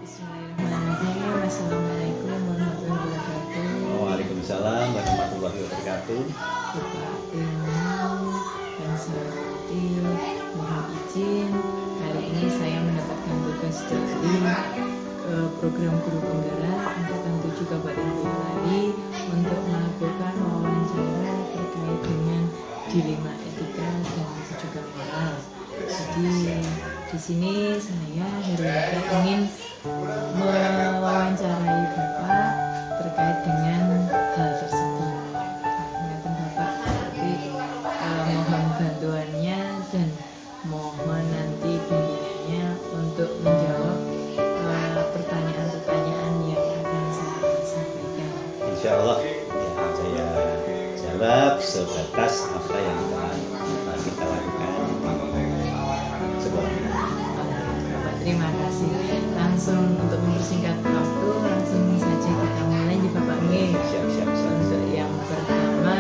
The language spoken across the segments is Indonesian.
Bismillahirrahmanirrahim. Assalamualaikum warahmatullahi wabarakatuh. Waalaikumsalam warahmatullahi wabarakatuh. Bapak Ilmu dan Sarati, mohon izin kali ini saya mendapatkan tugas dari program guru penggerak angkatan 7 Kabupaten Boyolali untuk melakukan wawancara terkait dengan dilema etika dan juga moral. Jadi di sini saya Herlita ingin mewawancarai Bapak terkait dengan hal tersebut. Ingatan Bapak, tapi mohon bantuannya dan mohon nanti bimbingannya untuk menjawab pertanyaan-pertanyaan yang akan saya sampaikan. Insya Allah ya, saya jawab sebatas apa yang telah kita lakukan sebelumnya. Bapak, terima kasih. Langsung untuk mempersingkat waktu, langsung saja kita mulai di Bapak Nge. Siap. Untuk yang pertama,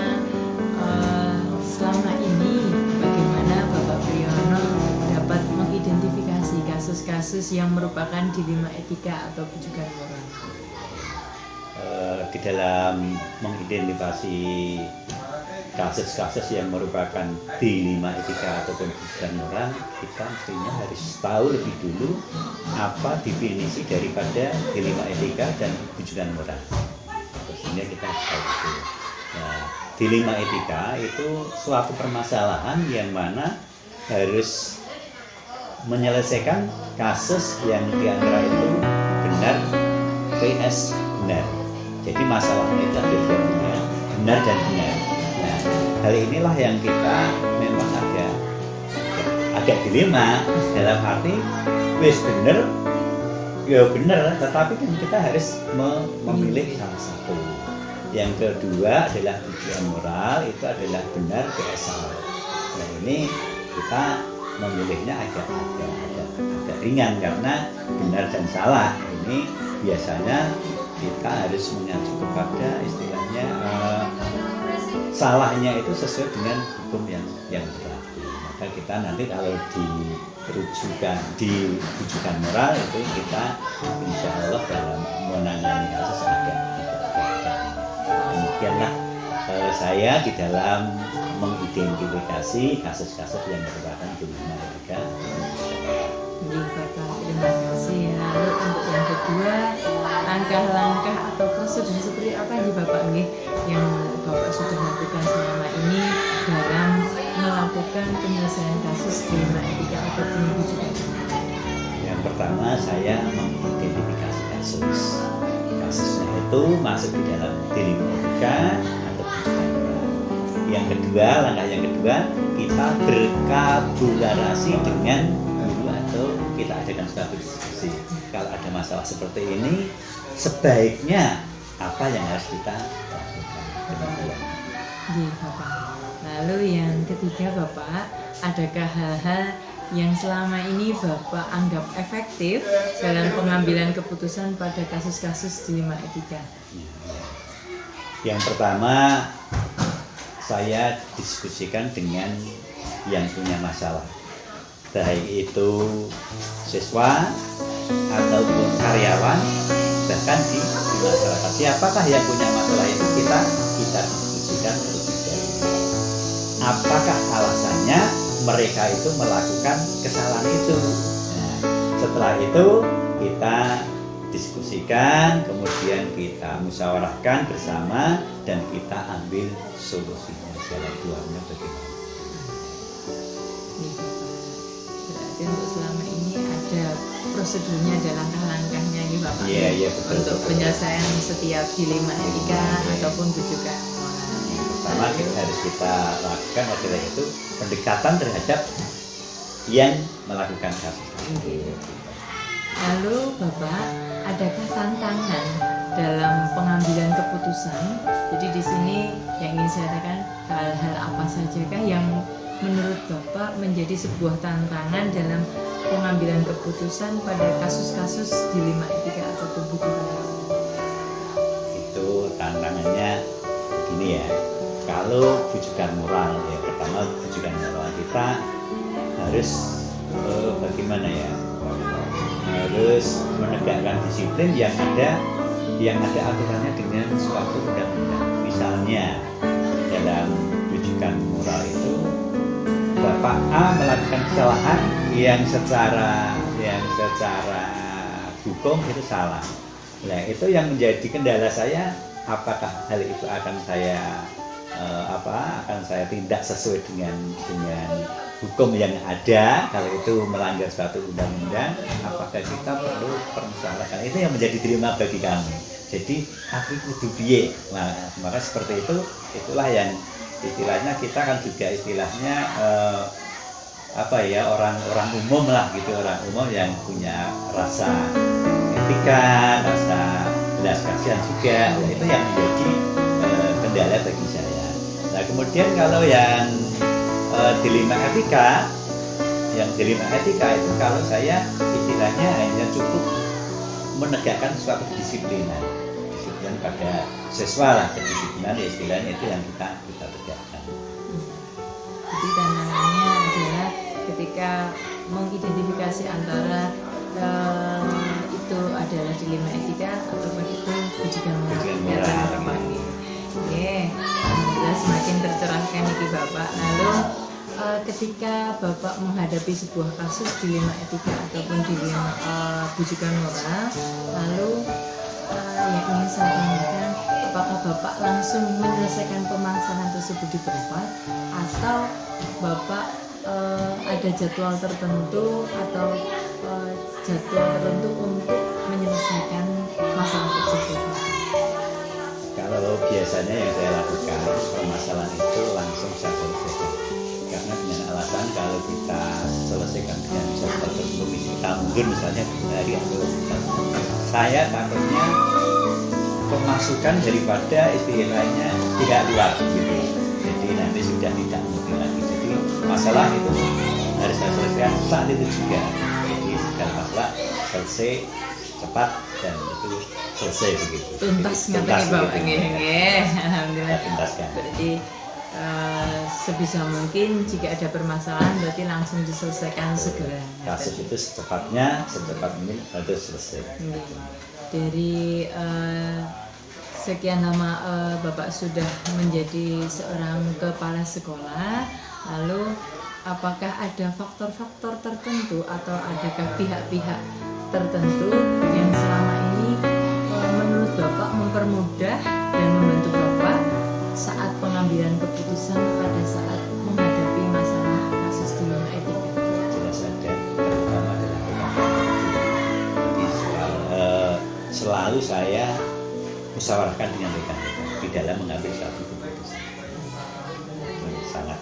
selama ini bagaimana Bapak Priyono dapat mengidentifikasi kasus-kasus yang merupakan dilema etika atau bujukan moral? Di dalam mengidentifikasi kasus-kasus yang merupakan dilema etika ataupun bujukan moral, kita mestinya harus tahu lebih dulu apa definisi daripada dilema etika dan bujukan moral. Pastinya kita harus tahu itu. Nah, dilema etika itu suatu permasalahan yang mana harus menyelesaikan kasus yang diantara itu benar vs benar. Jadi masalahnya itu ada dua, benar dan benar. Nah, hal inilah yang kita memang agak dilema dalam arti wis bener ya bener, tetapi kan kita harus memilih salah satu. Yang kedua adalah tujuan moral, itu adalah benar vs salah. Nah, ini kita memilihnya agak ringan karena benar dan salah ini biasanya kita harus mengacu kepada istilahnya salahnya itu sesuai dengan hukum yang berlaku. Maka kita nanti kalau di rujukan moral itu kita insya Allah dalam menangani kasus agak demikianlah saya di dalam mengidentifikasi kasus-kasus yang merupakan dilema etika. Bapak, terima kasih. Lalu untuk yang kedua, langkah-langkah atau prosedur seperti apa nih Bapak yang Bapak sudah lakukan selama ini dalam melakukan penyelesaian kasus dilema etika atau bujukan? Yang pertama saya mengidentifikasi kasusnya itu masuk di dalam dilema etika atau bujukan moral. Yang kedua, langkah yang kedua kita berkolaborasi dengan guru atau kita adakan suatu diskusi. Kalau ada masalah seperti ini, sebaiknya apa yang harus kita lakukan? Iya, Bapak. Lalu yang ketiga Bapak, adakah hal-hal yang selama ini Bapak anggap efektif dalam pengambilan keputusan pada kasus-kasus dilema etika? Yang pertama, saya diskusikan dengan yang punya masalah, baik itu siswa ataupun karyawan, bahkan di masyarakat. Siapakah yang punya masalah itu kita diskusikan terlebih dahulu. Apakah alasannya mereka itu melakukan kesalahan itu? Nah, setelah itu kita diskusikan, kemudian kita musyawarahkan bersama dan kita ambil solusinya jalan keluarnya bagaimana. Berarti untuk selama ini ada prosedurnya, ada langkah-langkahnya ya Bapak. Iya, betul. Untuk penyelesaian setiap dilema etika ataupun bujukan moral. Yang pertama yang harus kita lakukan adalah itu pendekatan terhadap yang melakukan kasus. Lalu Bapak, adakah tantangan dalam pengambilan keputusan? Jadi di sini yang ingin saya katakan hal-hal apa sajakah yang menurut Bapak menjadi sebuah tantangan dalam pengambilan keputusan pada kasus-kasus dilema etika atau bujukan moral? Itu tantangannya begini ya. Kalau bujukan moral ya, pertama bujukan moral kita harus bagaimana ya, harus menegakkan disiplin yang ada aturannya dengan suatu undang-undang. Misalnya dalam rujukan moral itu Bapak A melakukan kesalahan yang secara hukum itu salah. Nah, itu yang menjadi kendala saya, apakah hal itu akan saya tindak sesuai dengan hukum yang ada. Kalau itu melanggar suatu undang-undang, apakah kita perlu permasalahan? Itu yang menjadi dilema bagi kami. Jadi aku kudu piye. Nah, maka seperti itu, itulah yang istilahnya kita kan juga istilahnya orang umum lah gitu, orang umum yang punya rasa etika, rasa belas kasihan juga. Nah, itu yang menjadi kendala bagi saya. Nah, kemudian kalau yang dilema etika itu kalau saya istilahnya hanya cukup menegakkan suatu disiplin pada siswa lah, kedisiplinan ya istilahnya itu yang kita tegakkan. Jadi tantangannya adalah ketika mengidentifikasi antara itu adalah dilema etika ataupun itu bujukan moral. Alhamdulillah semakin tercerahkan iki Bapak. Lalu ketika Bapak menghadapi sebuah kasus dilema etika ataupun dilema bujukan moral, lalu yang ingin saya tanyakan, apakah Bapak langsung menyelesaikan permasalahan tersebut di tempat atau Bapak ada jadwal tertentu atau jadwal tertentu untuk menyelesaikan masalah tersebut? Kalau biasanya yang saya lakukan, permasalahan itu langsung saya selesaikan. Karena dengan alasan kalau kita selesaikan dengan jadwal tertentu, kita mundur misalnya hari atau saya takutnya pemasukan daripada istilahnya tidak luar gitu. Jadi nanti sudah tidak mungkin lagi. Jadi masalah itu harus saya selesaikan saat itu juga. Jadi segala masalah selesai cepat dan itu selesai begitu. Tuntas ngerti Bapak nggih. Alhamdulillah. Tuntaskan. Berarti sebisa mungkin jika ada permasalahan berarti langsung diselesaikan segera. Kasus itu secepat mungkin harus selesai. Dari sekian lama Bapak sudah menjadi seorang kepala sekolah, lalu apakah ada faktor-faktor tertentu atau adakah pihak-pihak tertentu yang selama ini menurut Bapak mempermudah dan membantu Bapak saat pengambilan keputusan pada saat menghadapi masalah kasus dilema etika? Jelas ada, terutama adalah selalu saya musyawarahkan dengan rekan-rekan di dalam mengambil suatu keputusan. Sangat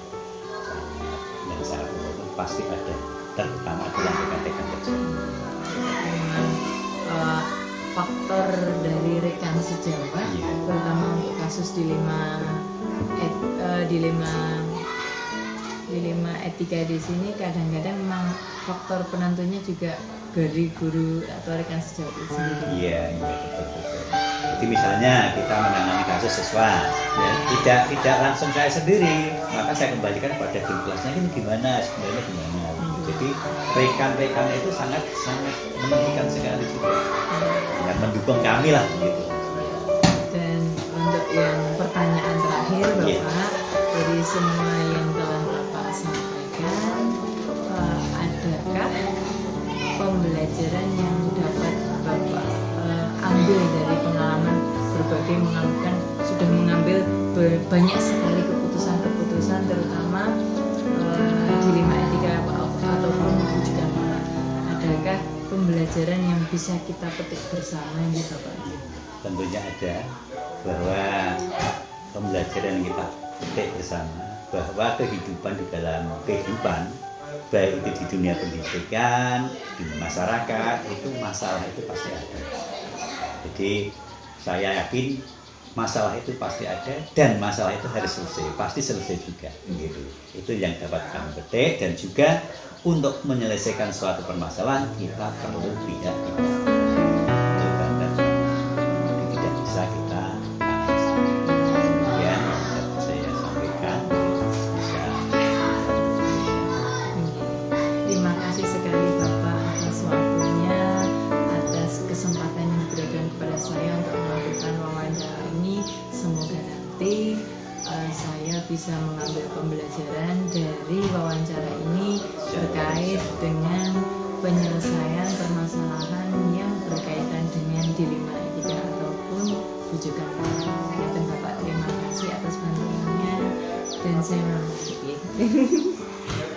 umum pasti ada, terutama adalah rekan-rekan tersebut. Faktor dari rekan sejawat, terutama untuk kasus dilema etika di sini kadang-kadang memang faktor penentunya juga dari guru atau rekan sejawat itu sendiri. Iya betul. Jadi misalnya kita menangani kasus siswa, ya, tidak langsung saya sendiri, maka saya kembalikan pada tim kelasnya ini gimana sebenarnya gimana. Jadi rekan-rekan itu sangat menentukan sekali juga, yang mendukung kami lah gitu. Dan untuk yang pertanyaan terakhir Bapak, dari semua yang telah Bapak sampaikan, adakah pembelajaran yang dapat Bapak ambil dari pengalaman berbagai sudah mengambil banyak sekali keputusan terutama dilema etika ataupun bujukan moral? Adakah pembelajaran yang bisa kita petik bersama ini Bapak? Tentunya ada, bahwa pembelajaran yang kita petik bersama bahwa kehidupan di dalam kehidupan baik itu di dunia pendidikan, di masyarakat, itu masalah itu pasti ada. Jadi saya yakin masalah itu pasti ada dan masalah itu harus selesai, pasti selesai juga gitu. Itu yang dapat kami petik, dan juga untuk menyelesaikan suatu permasalahan kita perlu tidak tidak bisa kita kemudian saya sampaikan bisa. Terima kasih sekali Bapak atas waktunya. penyelesaian permasalahan yang berkaitan dengan dilema etika ataupun rujukan moral. Dan Bapak terima kasih atas bantuannya dan saya menghormati.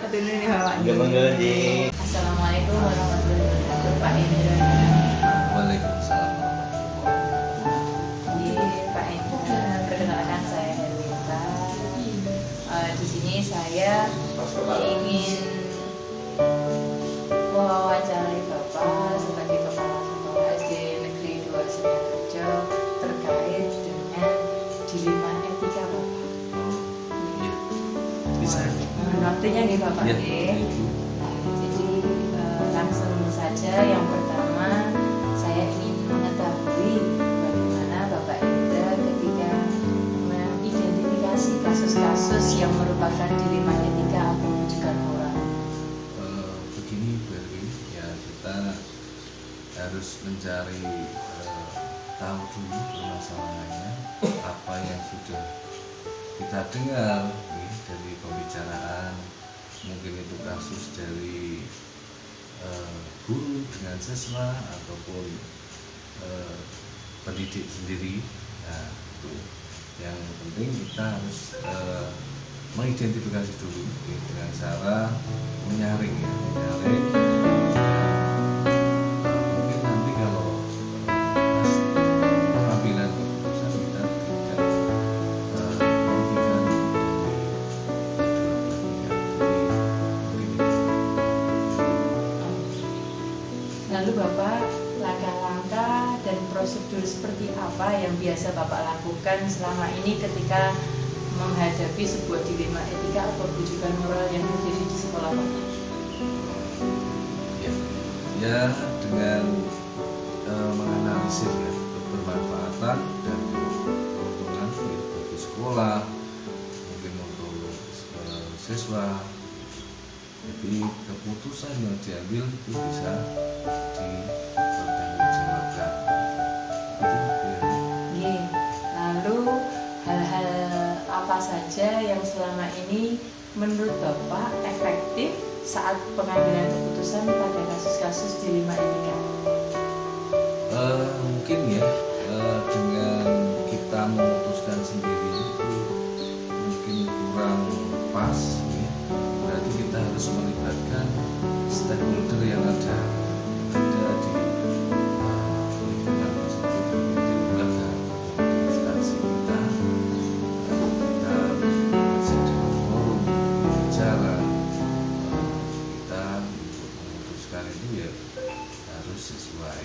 Atur nuhun Bapak. Assalamualaikum warahmatullahi wabarakatuh Pak Indra. Waalaikumsalam. Pak Indra, perkenalkan saya Herwita. Di sini saya ingin mewawancarai Bapak sebagai Kepala Sekolah SD Negeri 2 Seniorjo terkait dengan dilema etika Bapak. Iya, bisa. Waktunya nih Bapak. Ya, Jadi langsung saja yang pertama saya ingin mengetahui bagaimana Bapak Indra ketika mengidentifikasi kasus-kasus yang merupakan dilema etika atau rujukan moral. Begini Bu Erwin, ya kita harus mencari tahu dulu permasalahannya, apa yang sudah kita dengar dari pembicaraan, mungkin itu kasus dari guru dengan siswa ataupun pendidik sendiri. Nah, itu yang penting kita harus mengidentifikasi dulu dengan cara menyaring ya, menyaring. Mungkin nanti kalau pas pengambilan keputusan kita tidak merugikan Lalu Bapak, langkah-langkah dan prosedur seperti apa yang biasa Bapak lakukan selama ini ketika menghadapi sebuah dilema etika atau rujukan moral yang terjadi di sekolah Bapak? Ya dengan menganalisis ya kebermanfaatan dan keuntungan bagi sekolah, mungkin untuk siswa. Jadi keputusan yang diambil itu bisa dipertanggungjawabkan. Iya. Lalu hal-hal apa saja yang selama ini menurut Bapak efektif saat pengambilan keputusan pada kasus-kasus dilema etika? Mungkin ya dengan kita memutuskan sendiri itu mungkin kurang pas ya. Berarti kita harus melibatkan stakeholder yang ada di lingkungan tersebut, di belakang instansi kita sediakan forum bicara kita untuk memutuskan itu ya harus sesuai.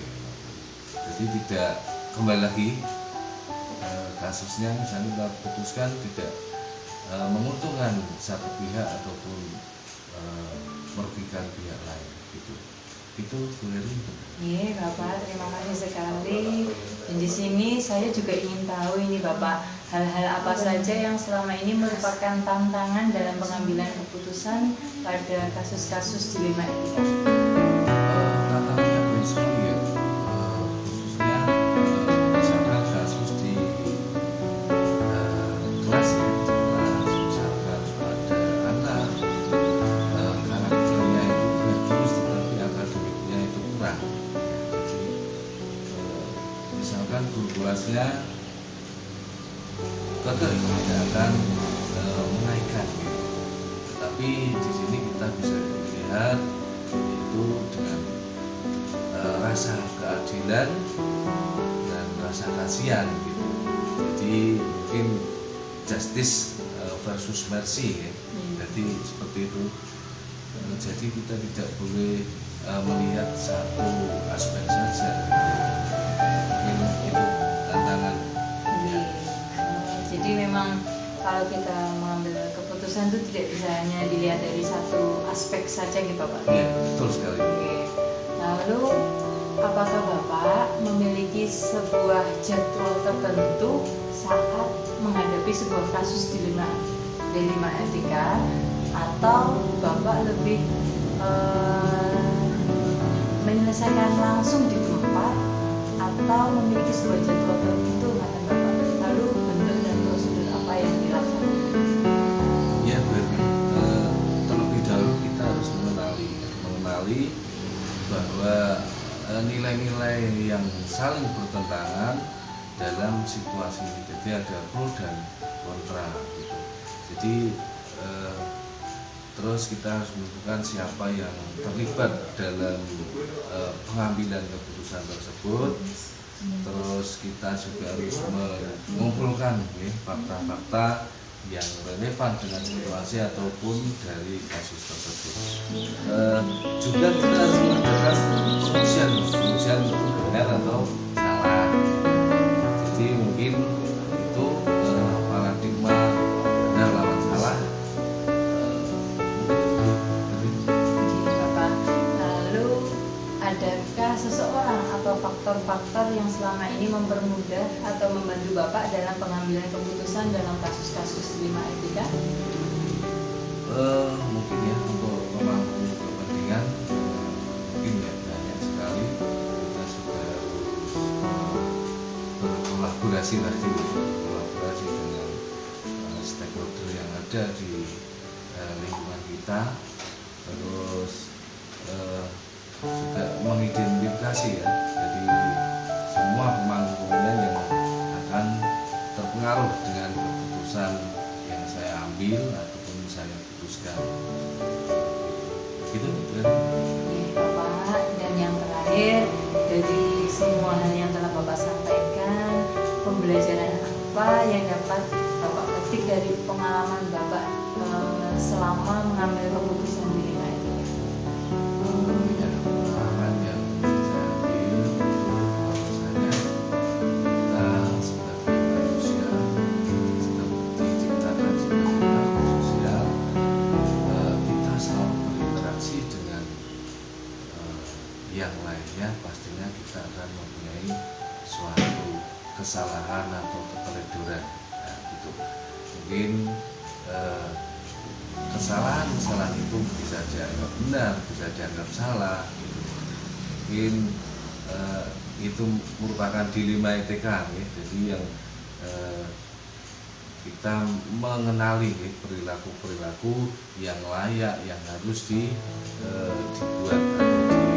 Jadi tidak kembali lagi kasusnya misalnya kita putuskan tidak menguntungkan satu pihak ataupun merugikan pihak lain gitu. Itu boleh. Iya Bapak, terima kasih sekali. Dan di sini saya juga ingin tahu ini Bapak, hal-hal apa saja yang selama ini merupakan tantangan dalam pengambilan keputusan pada kasus-kasus dilema etika? Tantangannya banyak sekali ya, khususnya misalkan kasus di kelas ya, misalkan ada anak karakternya itu bagus tetapi akademiknya itu kurang. Jadi misalkan guru kelasnya kekeh tidak akan menaikkan gitu. Tetapi di sini kita bisa melihat itu dengan rasa keadilan dan rasa kasihan gitu. Jadi mungkin justice versus mercy ya. Jadi seperti itu. Jadi kita tidak boleh melihat satu aspek saja. Mungkin itu tantangan. Iya. Jadi memang kalau kita mengambil keputusan itu tidak bisa hanya dilihat dari satu aspek saja gitu Bapak. Ya, betul sekali. Oke. Lalu apakah Bapak memiliki sebuah jadwal tertentu saat menghadapi sebuah kasus dilema etika, atau Bapak lebih menyelesaikan langsung di tempat, atau memiliki sebuah jadwal tertentu kata Bapak? Lalu bentuk dan prosedur apa yang dilakukan? Ya, terlebih dahulu kita harus mengenali bahwa nilai-nilai yang saling bertentangan dalam situasi ini. Jadi ada pro dan kontra gitu. Jadi terus kita harus menentukan siapa yang terlibat dalam pengambilan keputusan tersebut. Terus kita juga harus mengumpulkan fakta-fakta yang relevan dengan situasi ataupun dari kasus tersebut. Juga kita harus mengadakan pengujian benar atau salah. Jadi mungkin itu paradigma benar lawan salah. Bapak, lalu adakah seseorang atau faktor-faktor yang selama ini mempermudah atau membantu Bapak dalam pengambilan keputusan dalam kasus-kasus 5 etika? Mungkin ya untuk pemangku kepentingan mungkin ya banyak sekali kita sudah harus berkolaborasi dengan stakeholder yang ada di lingkungan kita, terus juga mengidentifikasi ya, jadi semua pemangku kepentingan yang akan terpengaruh dengan keputusan yang saya ambil ataupun saya putuskan. Gitu kan? Bapak, dan yang terakhir, dari semua hal yang telah Bapak sampaikan, pembelajaran apa yang dapat Bapak petik dari pengalaman Bapak selama mengambil keputusan di 5 etika? Ya, pengalaman yang saya ambil bahwasanya kita sebagai manusia sedang diciptakan sebagai makhluk sosial, kita selalu berinteraksi dengan yang lainnya. Pastinya kita akan mempunyai suatu kesalahan atau keteledoran. Nah, gitu. Mungkin kesalahan itu bisa dianggap benar, bisa dianggap salah gitu. Mungkin itu merupakan dilema etika ya. Jadi yang kita mengenali perilaku-perilaku yang layak, yang harus dibuat atau